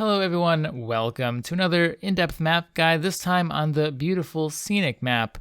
Hello everyone, welcome to another in-depth map guide, this time on the beautiful scenic map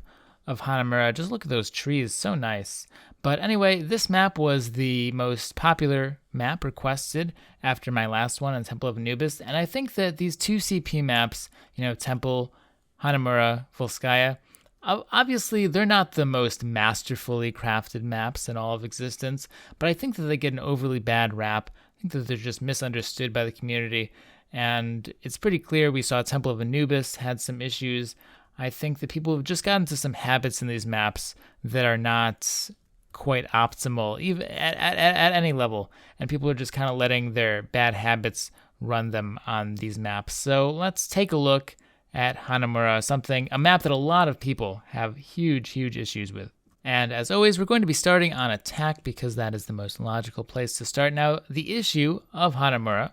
of Hanamura. Just look at those trees, so nice. But anyway, this map was the most popular map requested after my last one on Temple of Anubis, and I think that these two CP maps, Temple, Hanamura, Volskaya, obviously they're not the most masterfully crafted maps in all of existence, but I think that they get an overly bad rap. I think that they're just misunderstood by the community. And it's pretty clear we saw Temple of Anubis had some issues. I think that people have just gotten into some habits in these maps that are not quite optimal, even at any level. And people are just kind of letting their bad habits run them on these maps. So let's take a look at Hanamura, a map that a lot of people have huge issues with. And as always, we're going to be starting on attack because that is the most logical place to start. Now, the issue of Hanamura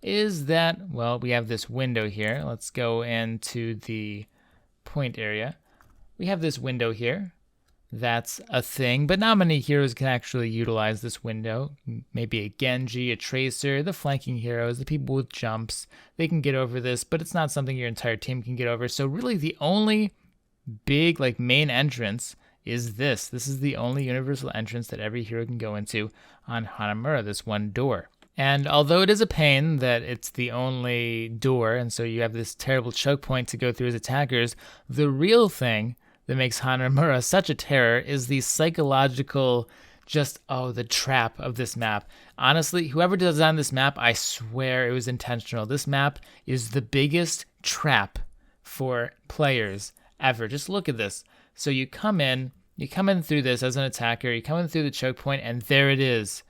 is that, well, we have this window here. Let's go into the point area. We have this window here. That's a thing, but not many heroes can actually utilize this window. Maybe a Genji, a Tracer, the flanking heroes, the people with jumps. They can get over this, but it's not something your entire team can get over. So really the only big, main entrance is this. This is the only universal entrance that every hero can go into on Hanamura, this one door. And although it is a pain that it's the only door, and so you have this terrible choke point to go through as attackers, the real thing that makes Hanamura such a terror is the psychological, the trap of this map. Honestly, whoever designed this map, I swear it was intentional. This map is the biggest trap for players ever. Just look at this. So you come in through this as an attacker, you come in through the choke point, and there it is.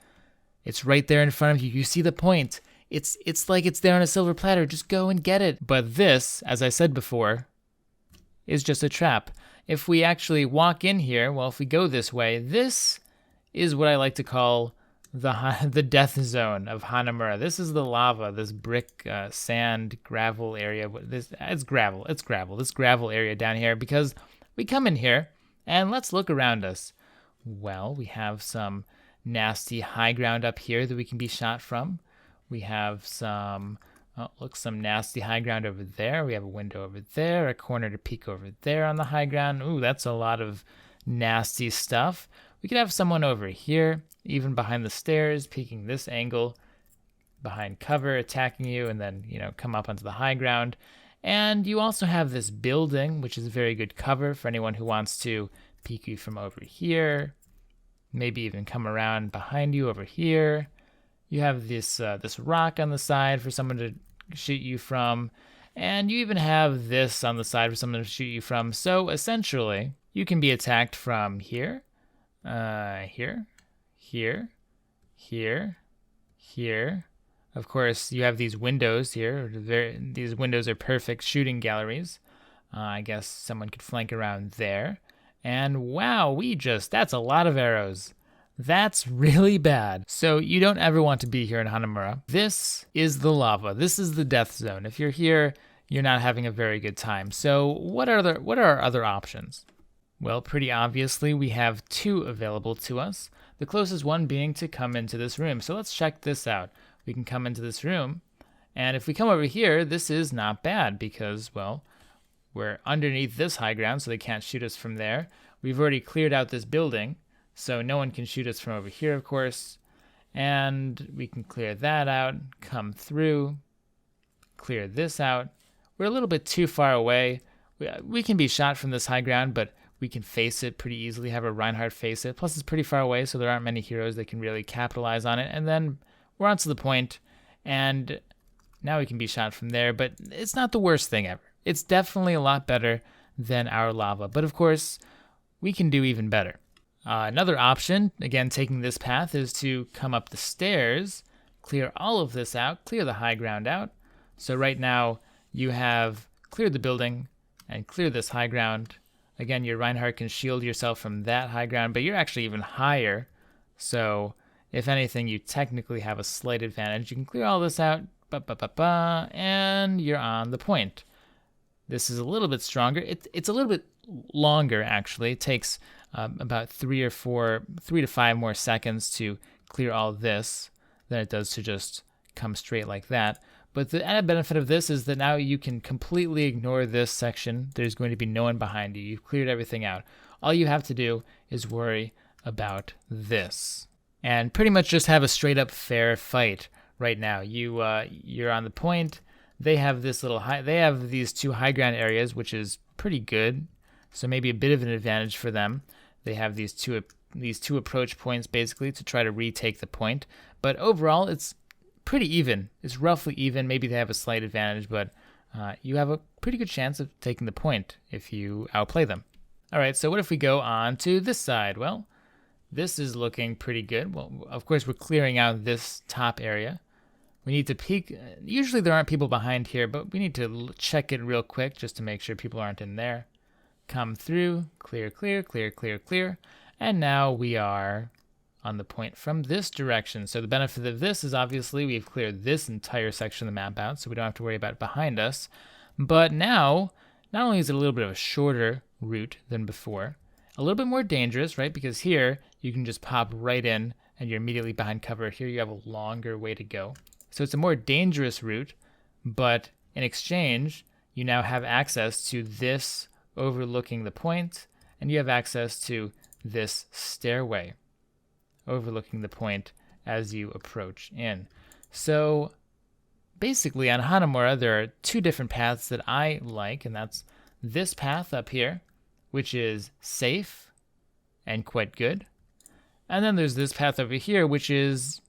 It's right there in front of you. You see the point. It's like it's there on a silver platter. Just go and get it. But this, as I said before, is just a trap. If we actually walk in here, if we go this way, this is what I like to call the death zone of Hanamura. This is the lava, this brick, sand, gravel area. It's gravel. This gravel area down here, because we come in here and let's look around us. Well, we have some nasty high ground up here that we can be shot from. We have some nasty high ground over there. We have a window over there, a corner to peek over there on the high ground. Ooh, that's a lot of nasty stuff. We could have someone over here, even behind the stairs, peeking this angle, behind cover, attacking you, and then, come up onto the high ground. And you also have this building, which is very good cover for anyone who wants to peek you from over here. Maybe even come around behind you over here. You have this rock on the side for someone to shoot you from. And you even have this on the side for someone to shoot you from. So essentially, you can be attacked from here, here. Of course, you have these windows here. These windows are perfect shooting galleries. I guess someone could flank around there. And wow, that's a lot of arrows. That's really bad. So you don't ever want to be here in Hanamura. This is the lava. This is the death zone. If you're here, you're not having a very good time. So what are our other options? Well, pretty obviously, we have two available to us. The closest one being to come into this room. So let's check this out. We can come into this room. And if we come over here, this is not bad because, we're underneath this high ground, so they can't shoot us from there. We've already cleared out this building, so no one can shoot us from over here, of course. And we can clear that out, come through, clear this out. We're a little bit too far away. We can be shot from this high ground, but we can face it pretty easily, have a Reinhardt face it. Plus, it's pretty far away, so there aren't many heroes that can really capitalize on it. And then we're on to the point, and now we can be shot from there, but it's not the worst thing ever. It's definitely a lot better than our lava, but of course, we can do even better. Another option, again, taking this path, is to come up the stairs, clear all of this out, clear the high ground out. So right now, you have cleared the building and cleared this high ground. Again, your Reinhardt can shield yourself from that high ground, but you're actually even higher. So if anything, you technically have a slight advantage. You can clear all this out, and you're on the point. This is a little bit stronger. It's a little bit longer, actually. It takes about 3 to 5 more seconds to clear all this than it does to just come straight like that. But the added benefit of this is that now you can completely ignore this section. There's going to be no one behind you. You've cleared everything out. All you have to do is worry about this. And pretty much just have a straight up fair fight right now. You're on the point. They have this little they have these two high ground areas, which is pretty good. So maybe a bit of an advantage for them. They have these two approach points basically to try to retake the point. But overall, it's pretty even. It's roughly even. Maybe they have a slight advantage, but you have a pretty good chance of taking the point if you outplay them. All right, so what if we go on to this side? Well, this is looking pretty good. Well, of course, we're clearing out this top area. We need to peek. Usually there aren't people behind here, but we need to check it real quick just to make sure people aren't in there. Come through, clear, clear, clear, clear, clear. And now we are on the point from this direction. So the benefit of this is obviously we've cleared this entire section of the map out, so we don't have to worry about it behind us. But now, not only is it a little bit of a shorter route than before, a little bit more dangerous, right? Because here you can just pop right in and you're immediately behind cover. Here you have a longer way to go. So it's a more dangerous route, but in exchange, you now have access to this overlooking the point, and you have access to this stairway overlooking the point as you approach in. So basically on Hanamura, there are two different paths that I like, and that's this path up here, which is safe and quite good. And then there's this path over here, which is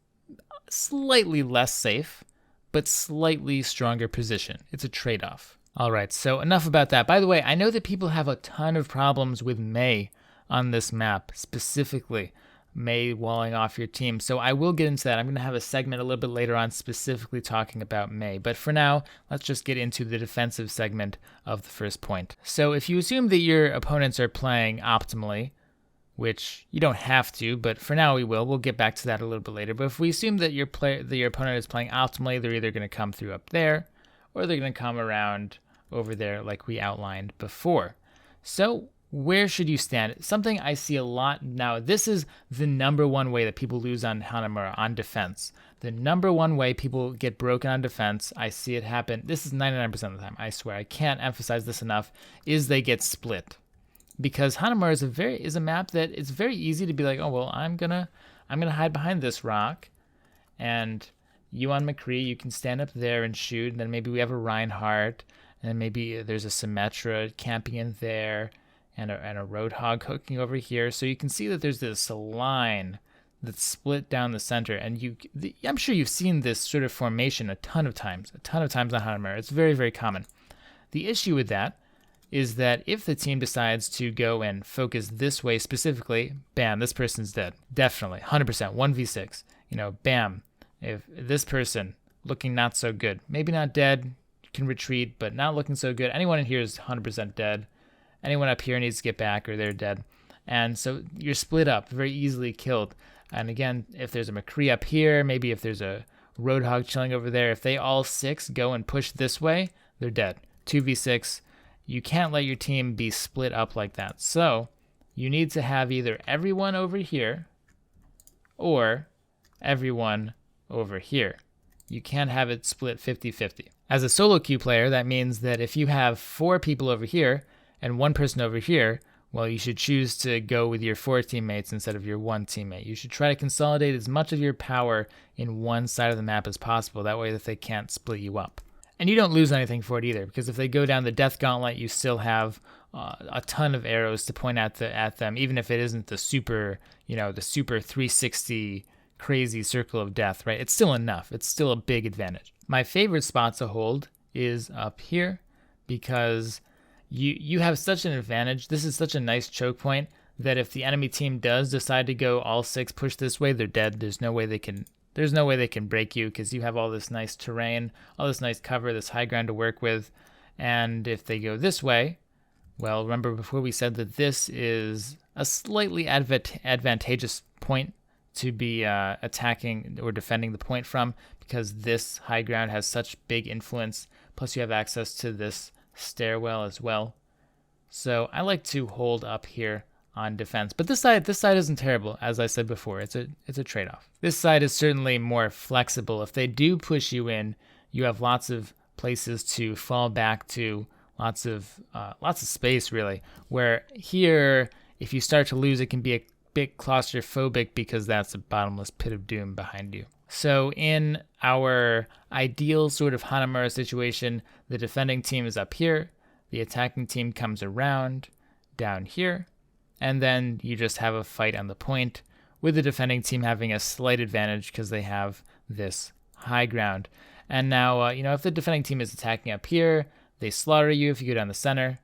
slightly less safe, but slightly stronger position. It's a trade-off. All right, so enough about that. By the way, I know that people have a ton of problems with Mei on this map, specifically Mei walling off your team. So I will get into that. I'm going to have a segment a little bit later on specifically talking about Mei. But for now, let's just get into the defensive segment of the first point. So if you assume that your opponents are playing optimally, which you don't have to, but for now we will. We'll get back to that a little bit later. But if we assume that your opponent is playing optimally, they're either going to come through up there, or they're going to come around over there like we outlined before. So where should you stand? Something I see a lot now. This is the number one way that people lose on Hanamura, on defense. The number one way people get broken on defense, I see it happen. This is 99% of the time, I swear. I can't emphasize this enough, is they get split. Because Hanamura is a map that it's very easy to be like, oh well, I'm gonna hide behind this rock, and you on McCree, you can stand up there and shoot, and then maybe we have a Reinhardt, and then maybe there's a Symmetra camping in there, and a Roadhog hooking over here. So you can see that there's this line that's split down the center, and I'm sure you've seen this sort of formation a ton of times on Hanamura. It's very, very common. The issue with that is that if the team decides to go and focus this way specifically, bam, this person's dead. Definitely, 100%, 1v6. Bam, if this person looking not so good, maybe not dead, can retreat, but not looking so good. Anyone in here is 100% dead. Anyone up here needs to get back or they're dead. And so you're split up, very easily killed. And again, if there's a McCree up here, maybe if there's a Roadhog chilling over there, if they all six go and push this way, they're dead. 2v6. You can't let your team be split up like that. So you need to have either everyone over here or everyone over here. You can't have it split 50-50. As a solo queue player, that means that if you have 4 people over here and 1 person over here, well, you should choose to go with your 4 teammates instead of your 1 teammate. You should try to consolidate as much of your power in one side of the map as possible. That way that they can't split you up. And you don't lose anything for it either, because if they go down the death gauntlet, you still have a ton of arrows to point at them, even if it isn't the super 360 crazy circle of death, right? It's still enough. It's still a big advantage. My favorite spot to hold is up here, because you have such an advantage. This is such a nice choke point that if the enemy team does decide to go all 6 push this way, they're dead. There's no way they can break you, because you have all this nice terrain, all this nice cover, this high ground to work with. And if they go this way, well, remember before we said that this is a slightly advantageous point to be attacking or defending the point from, because this high ground has such big influence. Plus you have access to this stairwell as well. So I like to hold up here on defense. But this side isn't terrible. As I said before, it's a trade-off. This side is certainly more flexible. If they do push you in, you have lots of places to fall back to, lots of space really. Where here, if you start to lose, it can be a bit claustrophobic because that's a bottomless pit of doom behind you. So in our ideal sort of Hanamura situation, the defending team is up here, the attacking team comes around down here, and then you just have a fight on the point, with the defending team having a slight advantage because they have this high ground. And now, if the defending team is attacking up here, they slaughter you if you go down the center.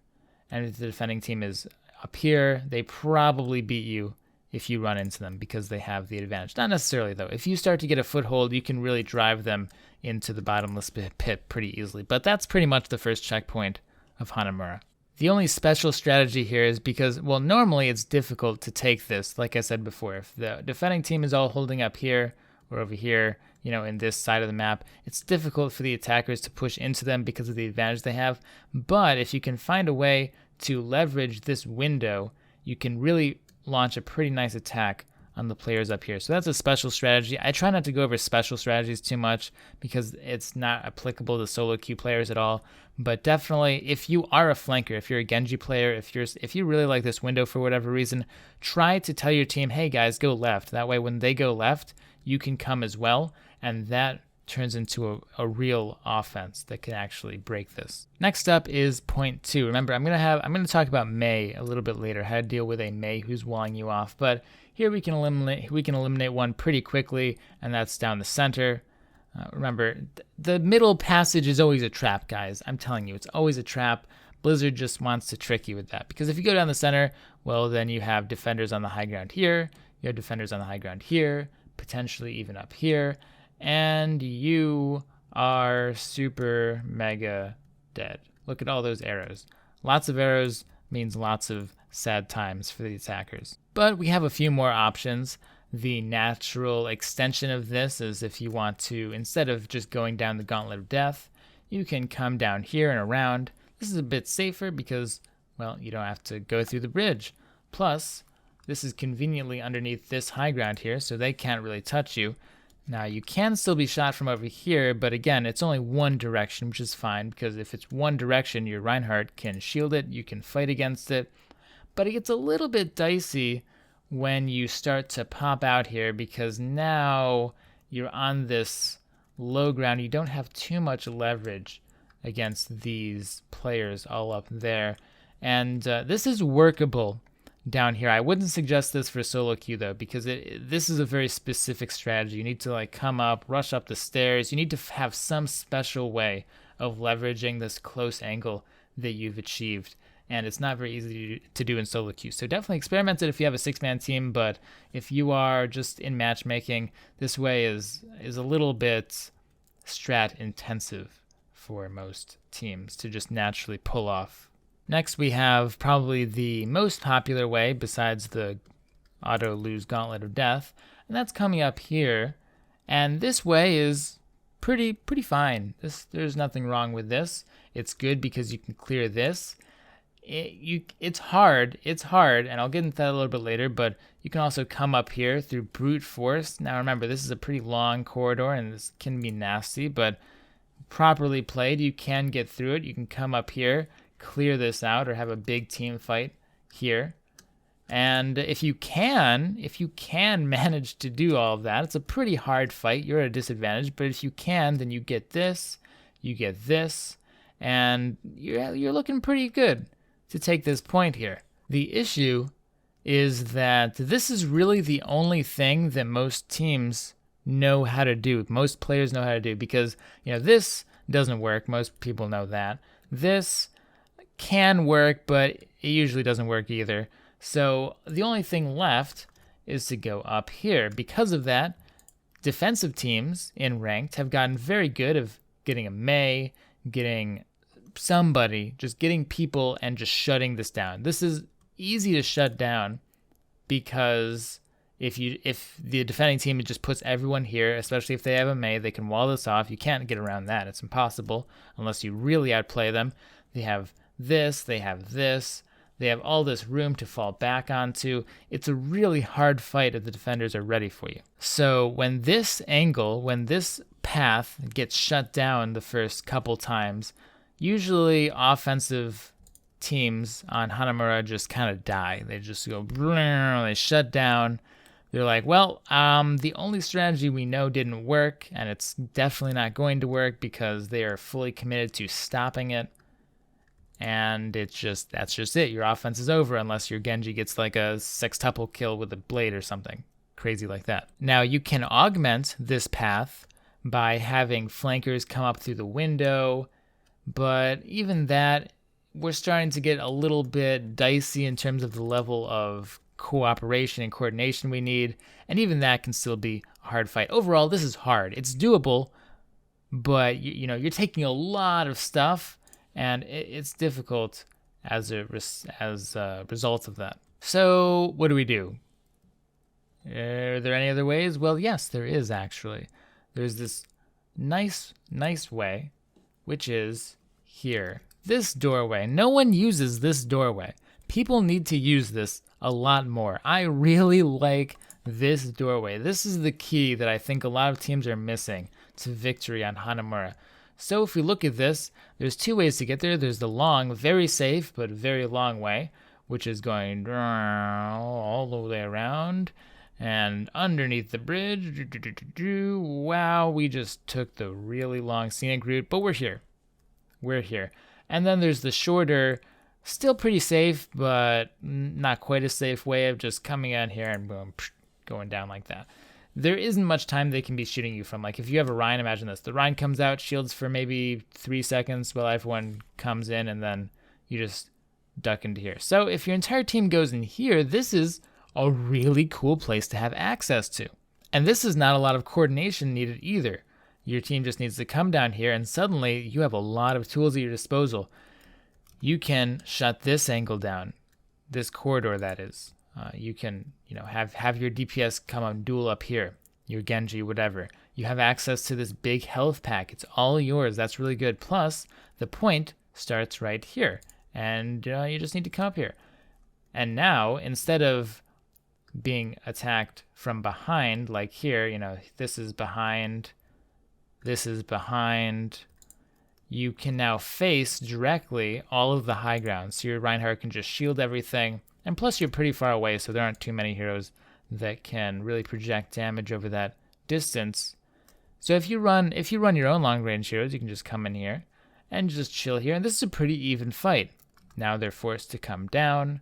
And if the defending team is up here, they probably beat you if you run into them because they have the advantage. Not necessarily, though. If you start to get a foothold, you can really drive them into the bottomless pit pretty easily. But that's pretty much the first checkpoint of Hanamura. The only special strategy here is because, well, normally it's difficult to take this, like I said before. If the defending team is all holding up here or over here, in this side of the map, it's difficult for the attackers to push into them because of the advantage they have. But if you can find a way to leverage this window, you can really launch a pretty nice attack on the players up here. So that's a special strategy. I try not to go over special strategies too much because it's not applicable to solo queue players at all. But definitely, if you are a flanker, if you're a Genji player, if you really like this window for whatever reason, try to tell your team, hey guys, go left. That way when they go left, you can come as well, and that turns into a real offense that can actually break this. Next up is point 2. Remember, I'm gonna talk about Mei a little bit later, how to deal with a Mei who's walling you off. But here we can eliminate one pretty quickly, and that's down the center. Remember, the middle passage is always a trap, guys. I'm telling you, it's always a trap. Blizzard just wants to trick you with that, because if you go down the center, well, then you have defenders on the high ground here, you have defenders on the high ground here, potentially even up here, and you are super mega dead. Look at all those arrows. Lots of arrows means lots of sad times for the attackers. But we have a few more options. The natural extension of this is if you want to, instead of just going down the gauntlet of death, you can come down here and around. This is a bit safer because, well, you don't have to go through the bridge. Plus, this is conveniently underneath this high ground here, so they can't really touch you. Now, you can still be shot from over here, but again, it's only one direction, which is fine, because if it's one direction, your Reinhardt can shield it, you can fight against it. But it gets a little bit dicey when you start to pop out here, because now you're on this low ground. You don't have too much leverage against these players all up there. And this is workable down here. I wouldn't suggest this for solo queue though, because this is a very specific strategy. You need to come up, rush up the stairs. You need to have some special way of leveraging this close angle that you've achieved, and it's not very easy to do in solo queue. So definitely experiment it if you have a 6-man team, but if you are just in matchmaking, this way is a little bit strat intensive for most teams to just naturally pull off. Next, we have probably the most popular way besides the auto lose gauntlet of death, and that's coming up here. And this way is pretty fine. There's nothing wrong with this. It's good because you can clear this. It's hard, and I'll get into that a little bit later, but you can also come up here through brute force. Now remember, this is a pretty long corridor, and this can be nasty, but properly played, you can get through it. You can come up here, clear this out, or have a big team fight here. And if you can manage to do all of that, it's a pretty hard fight. You're at a disadvantage, but if you can, then you get this, and you're looking pretty good to take this point here. The issue is that this is really the only thing that most teams know how to do. Most players know how to do, because this doesn't work. Most people know that. This can work, but it usually doesn't work either. So the only thing left is to go up here. Because of that, defensive teams in ranked have gotten very good of getting a Mei, getting somebody, just getting people and just shutting this down. This is easy to shut down because if the defending team just puts everyone here, especially if they have a Mei, they can wall this off. You can't get around that. It's impossible unless you really outplay them. They have this, they have this, they have all this room to fall back onto. It's a really hard fight if the defenders are ready for you. So when this path gets shut down the first couple times, usually offensive teams on Hanamura just kind of die. They just go, they shut down. They're like, well, the only strategy we know didn't work, and it's definitely not going to work because they are fully committed to stopping it. And that's just it. Your offense is over unless your Genji gets like a sextuple kill with a blade or something crazy like that. Now, you can augment this path by having flankers come up through the window, but even that, we're starting to get a little bit dicey in terms of the level of cooperation and coordination we need, and even that can still be a hard fight. Overall, this is hard. It's doable, but you're taking a lot of stuff, and it's difficult as a result of that. So what do we do? Are there any other ways? Well, yes, there is actually. There's this nice way, which is here. This doorway. No one uses this doorway. People need to use this a lot more. I really like this doorway. This is the key that I think a lot of teams are missing to victory on Hanamura. So if we look at this, there's two ways to get there. There's the long, very safe, but very long way, which is going all the way around and underneath the bridge. Wow, we just took the really long scenic route, but we're here. We're here. And then there's the shorter, still pretty safe, but not quite a safe way of just coming out here and boom, going down like that. There isn't much time they can be shooting you from. Like if you have a Rhine, imagine this. The Rhine comes out, shields for maybe 3 seconds while everyone comes in, and then you just duck into here. So if your entire team goes in here, this is a really cool place to have access to. And this is not a lot of coordination needed either. Your team just needs to come down here, and suddenly you have a lot of tools at your disposal. You can shut this angle down, this corridor that is. You can, have your DPS come and duel up here, your Genji, whatever. You have access to this big health pack. It's all yours. That's really good. Plus, the point starts right here, and you just need to come up here. And now, instead of being attacked from behind, like here, this is behind, you can now face directly all of the high ground. So your Reinhardt can just shield everything. And plus you're pretty far away, so there aren't too many heroes that can really project damage over that distance. So if you run your own long range heroes, you can just come in here and just chill here. And this is a pretty even fight. Now they're forced to come down,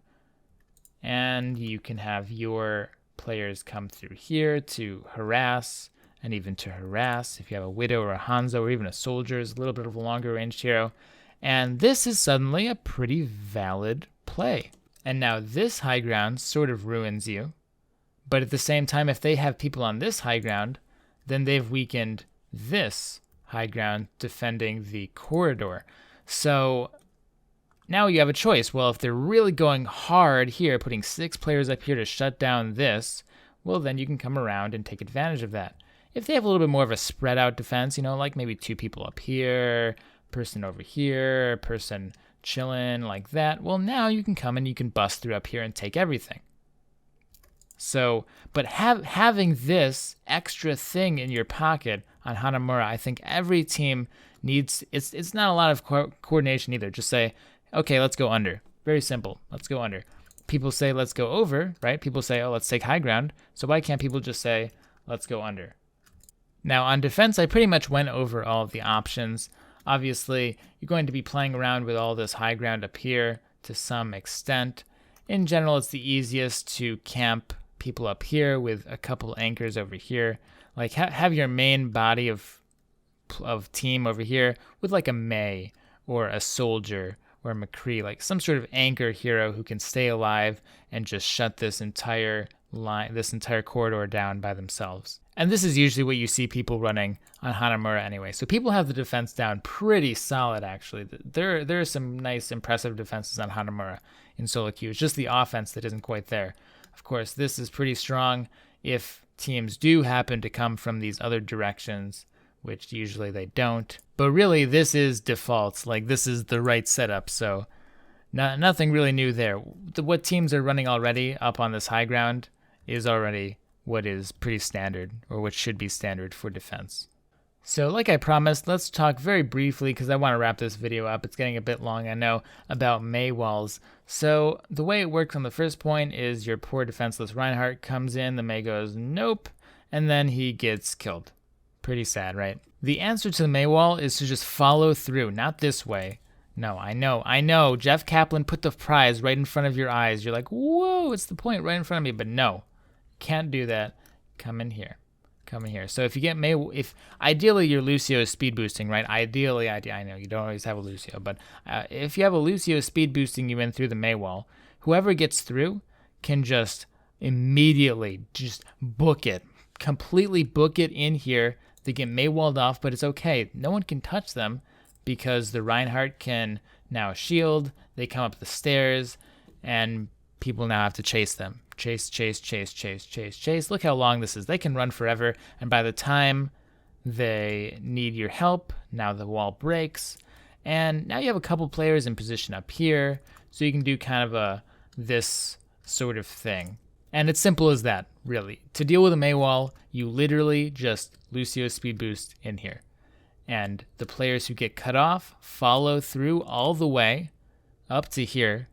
and you can have your players come through here to harass. And even to harass, if you have a Widow or a Hanzo or even a Soldier, is a little bit of a longer range hero. And this is suddenly a pretty valid play. And now this high ground sort of ruins you. But at the same time, if they have people on this high ground, then they've weakened this high ground defending the corridor. So now you have a choice. Well, if they're really going hard here, putting 6 players up here to shut down this, well, then you can come around and take advantage of that. If they have a little bit more of a spread out defense, like maybe 2 people up here, person over here, person chilling like that, well, now you can come and you can bust through up here and take everything. So, but having this extra thing in your pocket on Hanamura, I think every team needs, it's not a lot of coordination either. Just say, okay, let's go under. Very simple. Let's go under. People say, let's go over, right? People say, oh, let's take high ground. So why can't people just say, let's go under? Now on defense, I pretty much went over all of the options. Obviously, you're going to be playing around with all this high ground up here to some extent. In general, it's the easiest to camp people up here with a couple anchors over here. Like have your main body of team over here with like a Mei or a Soldier or a McCree, like some sort of anchor hero who can stay alive and just shut this entire line, this entire corridor down by themselves. And this is usually what you see people running on Hanamura anyway. So people have the defense down pretty solid, actually. There are some nice, impressive defenses on Hanamura in solo queue. It's just the offense that isn't quite there. Of course, this is pretty strong if teams do happen to come from these other directions, which usually they don't. But really, this is default. Like, this is the right setup, so nothing really new there. What teams are running already up on this high ground is already what is pretty standard, or what should be standard for defense. So like I promised, let's talk very briefly, because I want to wrap this video up. It's getting a bit long, I know, about Mei walls. So the way it works on the first point is your poor defenseless Reinhardt comes in, the Mei goes, nope, and then he gets killed. Pretty sad, right? The answer to the Mei wall is to just follow through, not this way. No, I know. Jeff Kaplan put the prize right in front of your eyes. You're like, whoa, it's the point right in front of me, but no, can't do that. Come in here. So if you get Mei, if ideally your Lucio is speed boosting, right? Ideally, I know you don't always have a Lucio, but if you have a Lucio speed boosting you in through the Mei wall, whoever gets through can just immediately just book it, completely book it in here. They get Mei walled off, but it's okay. No one can touch them because the Reinhardt can now shield. They come up the stairs, and people now have to chase them. Chase. Look how long this is. They can run forever, and by the time they need your help, now the wall breaks, and now you have a couple players in position up here, so you can do kind of this sort of thing. And it's simple as that, really. To deal with a Mei wall, you literally just Lucio speed boost in here. And the players who get cut off follow through all the way up to here,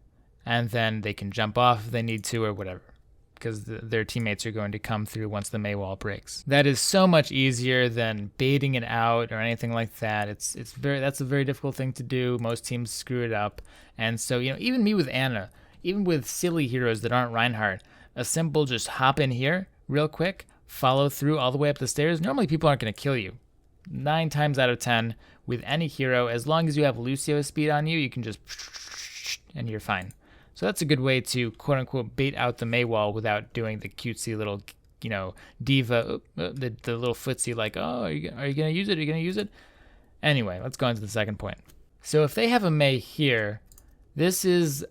and then they can jump off if they need to or whatever, because their teammates are going to come through once the Mei wall breaks. That is so much easier than baiting it out or anything like that. That's a very difficult thing to do. Most teams screw it up. And so, even me with Ana, even with silly heroes that aren't Reinhardt, a simple just hop in here real quick, follow through all the way up the stairs. Normally people aren't going to kill you. 9 times out of 10 with any hero, as long as you have Lucio speed on you, you can just and you're fine. So that's a good way to quote unquote bait out the Mei wall without doing the cutesy little, diva, the little footsie like, oh, are you going to use it? Are you going to use it? Anyway, let's go into the second point. So if they have a Mei here, this is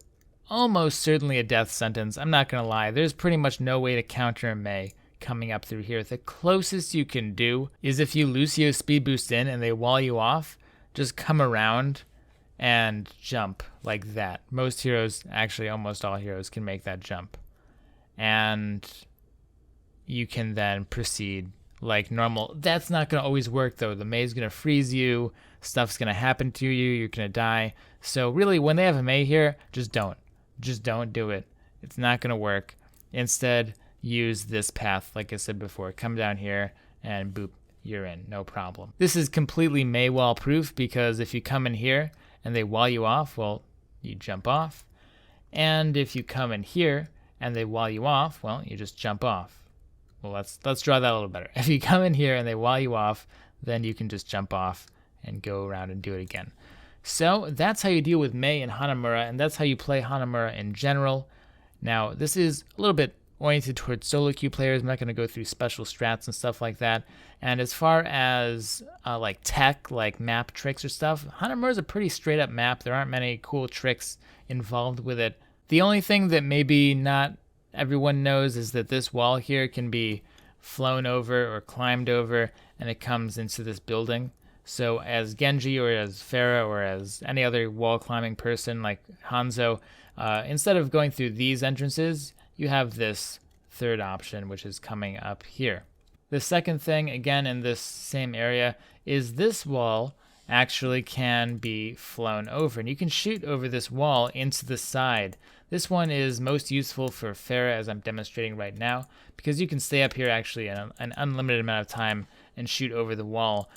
almost certainly a death sentence. I'm not going to lie. There's pretty much no way to counter a Mei coming up through here. The closest you can do is if you Lucio speed boost in and they wall you off, just come around and jump like that. Most heroes, actually almost all heroes, can make that jump. And you can then proceed like normal. That's not going to always work though. The Mei's going to freeze you, stuff's going to happen to you, you're going to die. So really when they have a Mei here, just don't do it. It's not going to work. Instead, use this path like I said before. Come down here and boop, you're in, no problem. This is completely Mei wall proof because if you come in here and they wall you off, well, you jump off. And if you come in here and they wall you off, well, you just jump off. Well, let's draw that a little better. If you come in here and they wall you off, then you can just jump off and go around and do it again. So that's how you deal with Mei and Hanamura, and that's how you play Hanamura in general. Now, this is a little bit oriented towards solo queue players. I'm not going to go through special strats and stuff like that. And as far as like tech, like map tricks or stuff, Hanamura is a pretty straight up map. There aren't many cool tricks involved with it. The only thing that maybe not everyone knows is that this wall here can be flown over or climbed over, and it comes into this building. So as Genji or as Pharah or as any other wall climbing person like Hanzo, instead of going through these entrances, you have this third option, which is coming up here. The second thing, again in this same area, is this wall actually can be flown over, and you can shoot over this wall into the side. This one is most useful for Pharah, as I'm demonstrating right now, because you can stay up here actually an unlimited amount of time and shoot over the wall.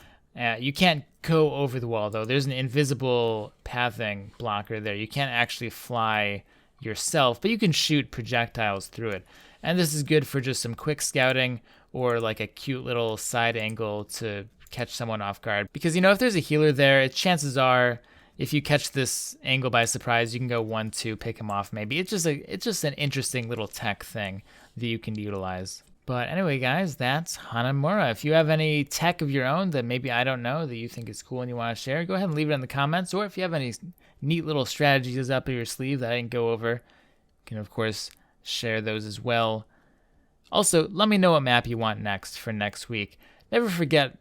You can't go over the wall though. There's an invisible pathing blocker there. You can't actually fly yourself, but you can shoot projectiles through it. And this is good for just some quick scouting or like a cute little side angle to catch someone off guard. Because if there's a healer there, chances are if you catch this angle by surprise, you can go 1-2, pick him off maybe. It's just an interesting little tech thing that you can utilize. But anyway, guys, that's Hanamura. If you have any tech of your own that maybe I don't know that you think is cool and you want to share, go ahead and leave it in the comments. Or if you have any neat little strategies up your sleeve that I didn't go over, you can, of course, share those as well. Also, let me know what map you want next for next week. Never forget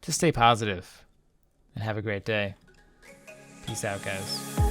to stay positive and have a great day. Peace out, guys.